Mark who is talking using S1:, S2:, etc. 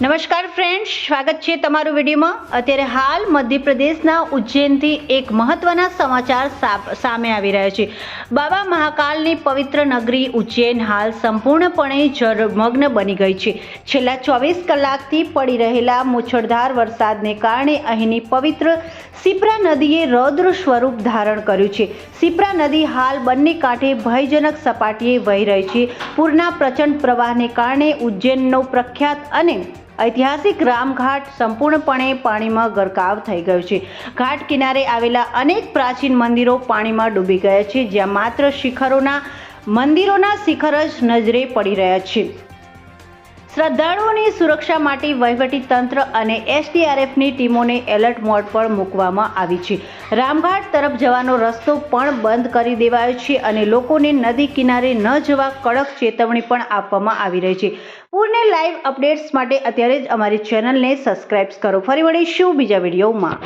S1: નમસ્કાર ફ્રેન્ડ્સ, સ્વાગત છે તમારું વિડીયોમાં। અત્યારે હાલ મધ્યપ્રદેશના ઉજ્જૈનથી એક મહત્વના સમાચાર સામે આવી રહ્યા છે। બાબા મહાકાલની પવિત્ર નગરી ઉજ્જૈન હાલ સંપૂર્ણપણે જળમગ્ન બની ગઈ છે। છેલ્લા 24 કલાકથી પડી રહેલા મુશળધાર વરસાદને કારણે અહીંની પવિત્ર શિપ્રા નદીએ રૌદ્ર સ્વરૂપ ધારણ કર્યું છે। શિપ્રા નદી હાલ બંને કાંઠે ભયજનક સપાટીએ વહી રહી છે। પૂરના પ્રચંડ પ્રવાહને કારણે ઉજ્જૈનનો પ્રખ્યાત અને ઐતિહાસિક રામઘાટ સંપૂર્ણપણે પાણીમાં ગરકાવ થઈ ગયો છે। ઘાટ કિનારે આવેલા અનેક પ્રાચીન મંદિરો પાણીમાં ડૂબી ગયા છે, જ્યાં માત્ર મંદિરોના શિખર જ નજરે પડી રહ્યા છે। શ્રદ્ધાળુઓની સુરક્ષા માટે વહીવટી તંત્ર અને એસડીઆરએફની ટીમોને એલર્ટ મોડ પર મૂકવામાં આવી છે। રામઘાટ તરફ જવાનો રસ્તો પણ બંધ કરી દેવાયો છે અને લોકોને નદી કિનારે ન જવા કડક ચેતવણી પણ આપવામાં આવી રહી છે। પૂરને લાઈવ અપડેટ્સ માટે અત્યારે જ અમારી ચેનલને સબસ્ક્રાઇબ કરો। ફરી મળીશું બીજા વિડીયોમાં।